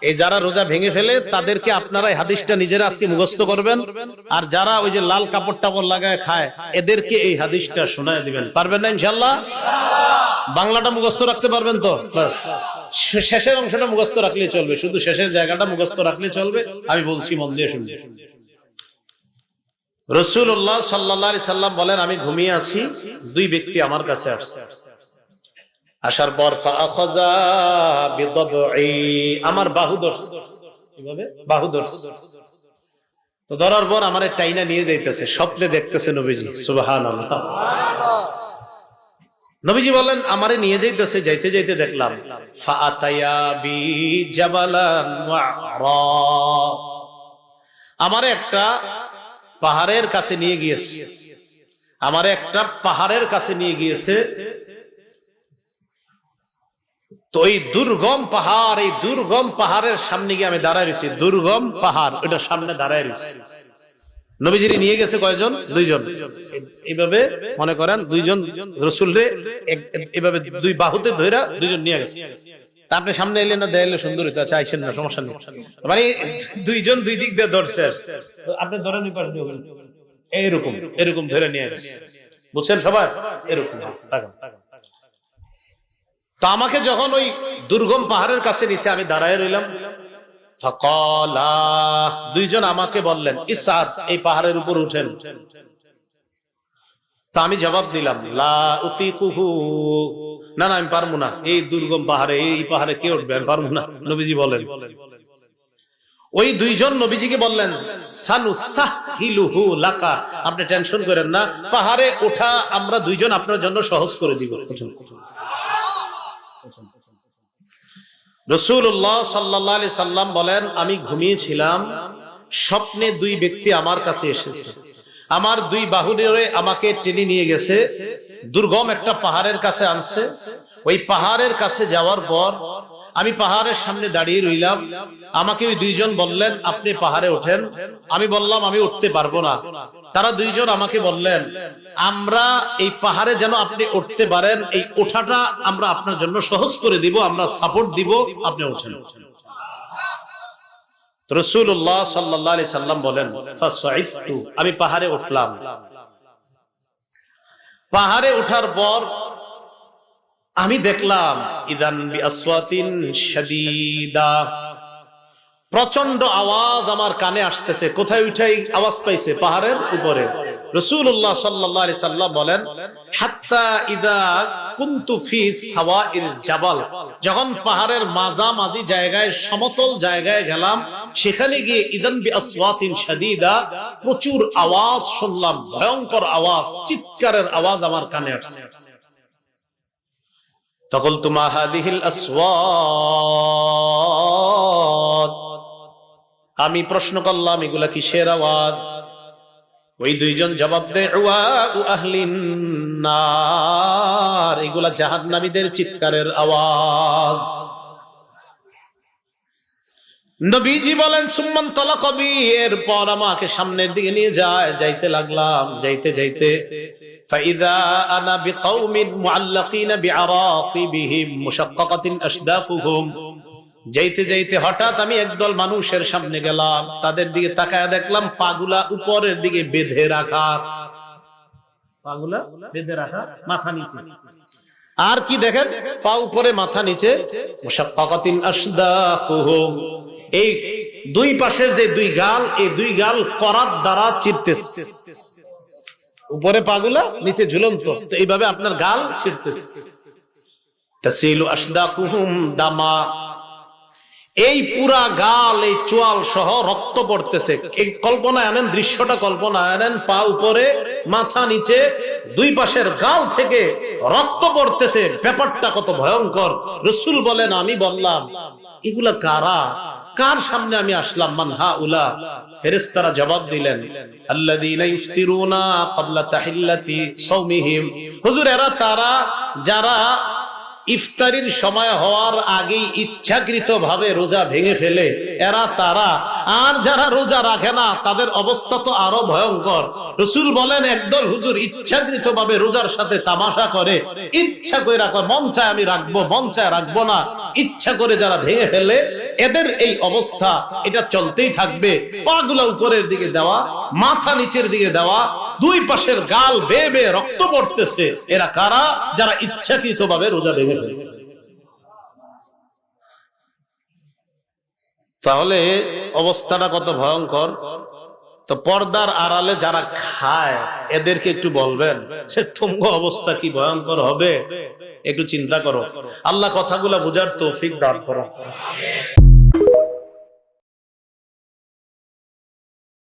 এই যারা রোজা ভেঙে ফেলে তাদেরকে আপনারা এই হাদিসটা নিজেরা আজকে মুখস্থ করবেন, আর যারা ওই যে লাল কাপড় টাপড় লাগায় খায় এদেরকে এই হাদিসটা শোনায় দিবেন। পারবেন না ইনশাআল্লাহ? বাংলাটা মুখস্থ রাখতে পারবেন তো? বাস, শেষের অংশটা মুখস্থ রাখলে চলবে, শুধু শেষের জায়গাটা মুখস্থ রাখলে চলবে। আমি বলছি, মন দিয়ে শুনবে। রাসূলুল্লাহ সাল্লাল্লাহু আলাইহি সাল্লাম বলেন, আমি ঘুমিয়ে আছি, দুই ব্যক্তি আমার কাছে আসছে। আসার পর ফাআখাযা বিদবঈ, আমার বাহু ধরছে, কিভাবে বাহু ধরছে। তো ধরার পর আমার টাইনা নিয়ে যাইতেছে, স্বপ্নে দেখতেছে নবীজি। সুবহানাল্লাহ। নবীজি বলেন, আমারে নিয়ে যাইতেছে, যাইতে যাইতে দেখলাম ফাআতায়া বি জাবালান ওয়া'রা, আমারে একটা পাহাড়ের কাছে নিয়ে গিয়েছে, আমারে একটা পাহাড়ের কাছে নিয়ে গিয়েছে। তো এই দুর্গম পাহাড়, এই দুর্গম পাহাড়ের সামনে গিয়ে আমি দাঁড়ায় রয়েছি। দুর্গম পাহাড়, ওটার সামনে দাঁড়ায় রয়েছি। নবীজিরে নিয়ে গেছে কয়জন? দুইজন। এইভাবে মনে করেন দুইজন রাসূলরে এইভাবে দুই বাহুতে ধইরা দুইজন নিয়ে গেছে। তা আপনি সামনে এলেন না, দেয়ালে সুন্দর হইতো, আচ্ছা আইছেন না, সমস্যা নেই। মানে দুইজন দুই দিক দিয়ে ধরছে, আপনি ধরে নিতে পারেন এইরকম, এরকম ধরে নিয়ে গেছে। বুঝছেন সবাই? এরকম। তো আমাকে যখন ওই দুর্গম পাহাড়ের কাছে নিচে আমি দাঁড়ায় রইলাম, ফাকালা, দুইজন আমাকে বললেন, ইসআদ, এই পাহাড়ের উপর উঠেন। তো আমি জবাব দিলাম, লা উতিকুহু, না না আমি পারবো না, এই দুর্গম পাহাড়ে, এই পাহাড়ে কে উঠবে, আমি পারবো না। নবীজি বলেন, ওই দুইজন নবীজিকে বললেন, সানুসাহিলুহু লাকা, আপনি টেনশন করেন না, পাহাড়ে ওঠা আমরা দুইজন আপনার জন্য সহজ করে দিব। রাসূলুল্লাহ সাল্লাল্লাহু আলাইহি সাল্লাম বলেন, আমি ঘুমিয়েছিলাম, স্বপ্নে দুই ব্যক্তি আমার কাছে এসেছে, আমার দুই বাহু ধরে আমাকে টেনে নিয়ে গেছে, দুর্গম একটা পাহাড়ের কাছে আনছে। ওই পাহাড়ের কাছে যাওয়ার পর আমি পাহাড়ের সামনে দাঁড়িয়ে রইলাম। আমাকে ওই দুইজন বললেন, আপনি পাহাড়ে ওঠেন। আমি বললাম, আমি উঠতে পারবো না। তারা দুইজন আমাকে বললেন, আমরা এই পাহাড়ে যেন আপনি উঠতে পারেন, এই ওঠাটা আমরা আপনার জন্য সহজ করে দিব, আমরা সাপোর্ট দিব, আপনি ওঠেন। রাসূলুল্লাহ সাল্লাল্লাহু আলাইহি সাল্লাম বলেন, ফাসাইতু, আমি পাহাড়ে উঠলাম। পাহাড়ে ওঠার পর আমি দেখলাম, ইদান বিআসওয়াতিন শাদীদা, প্রচন্ড আওয়াজ আমার কানে আসতেছে। কোথায় উঠাই আওয়াজ পাইছে? পাহাড়ের উপরে। রাসূলুল্লাহ সাল্লাল্লাহু আলাইহি সাল্লাম বলেন, হাত্তা ইদা কুনতু ফি সাওয়াইল জাবাল, যখন পাহাড়ের মাঝামাঝি জায়গায়, সমতল জায়গায় গেলাম, সেখানে গিয়ে ইদান বিআসওয়াতিন শাদীদা, প্রচুর আওয়াজ শুনলাম, ভয়ঙ্কর আওয়াজ, চিৎকারের আওয়াজ আমার কানে আসছে। ফাকুলতু মা হাদিহিল আসওয়াত, আমি প্রশ্ন করলাম, এগুলা কিসের আওয়াজ? ওই দুইজন জবাব দেয়, ওয়াউ আহলিন নার, এগুলা জাহান্নামীদের চিৎকারের আওয়াজ। নবীজি বলেন, সুম্মান তালাকা বি, এরপর আমাকে সামনের দিকে নিয়ে যায়, যাইতে লাগলাম, যাইতে যাইতে ফাইদা আনা বিকাউমিন মুআল্লাকিনা বিআরাকিবিহিম মুশাক্কাকাতিন আশদাকুহুম, যাইতে যাইতে হঠাৎ আমি একদল মানুষের সামনে গেলাম, তাদের দিকে তাকায় দেখলাম পাগুলা উপরের দিকে বেঁধে রাখা, পাগুলা বেঁধে রাখা, মাথা নিচে। আর কি দেখেন? পা উপরে মাথা নিচে, মুশাক্কাকাতিন আশদাকুহুম, এই দুই পাশের যে দুই গাল, এই দুই গাল করাত দ্বারা চিরতেছে, উপরে পাগুলা, নিচে ঝুলন্ত, তো এইভাবে আপনার গাল ছিঁড়তেছে। তাসিলু আশদাকুহুম দামা, এই পুরা গাল, এই চোয়াল সহ রক্ত পড়তেছে। এই কল্পনা আনেন, দৃশ্যটা কল্পনা আনেন, পা উপরে মাথা নিচে, দুই পাশের গাল থেকে রক্ত পড়তেছে, ব্যাপারটা কত ভয়ঙ্কর। রাসূল বলেন, আমি বললাম, এগুলা কারা, কার সামনে আমি আসলাম? মান হাউলা, ফেরেশতারা জবাব দিলেন, আল্লাযীনা ইফতিরুনা ক্বাবলা তাহিল্লাতি সাওমিহিম, হুজুর এরা তারা যারা ইফতারির সময় হওয়ার আগেই ইচ্ছাকৃতভাবে রোজা ভেঙে ফেলে, এরা তারা। আর যারা রোজা রাখে না তাদের অবস্থা তো আরো ভয়ঙ্কর। রাসূল বলেন একদল হুজুর ইচ্ছাকৃতভাবে রোজার সাথে তামাশা করে, ইচ্ছা করে রাখো, মন চায় আমি রাখবো, মন চায় রাখবো না, ইচ্ছা করে যারা ভেঙে ফেলে এদের এই অবস্থা এটা চলতেই থাকবে। পাগুলো উপরের দিকে দেওয়া, মাথা নিচের দিকে দেওয়া, দুই পাশের গাল বেয়ে বেয়ে রক্ত পড়তেছে। এরা কারা? যারা ইচ্ছাকৃতভাবে রোজা ভেঙে ফেলে। তাহলে অবস্থাটা কত ভয়ঙ্কর। তো পর্দার আড়ালে যারা খায় এদেরকে একটু বলবেন সে তুঙ্গ অবস্থা কি ভয়ঙ্কর হবে, একটু চিন্তা করো। আল্লাহ কথাগুলা বুঝার তৌফিক দান করো।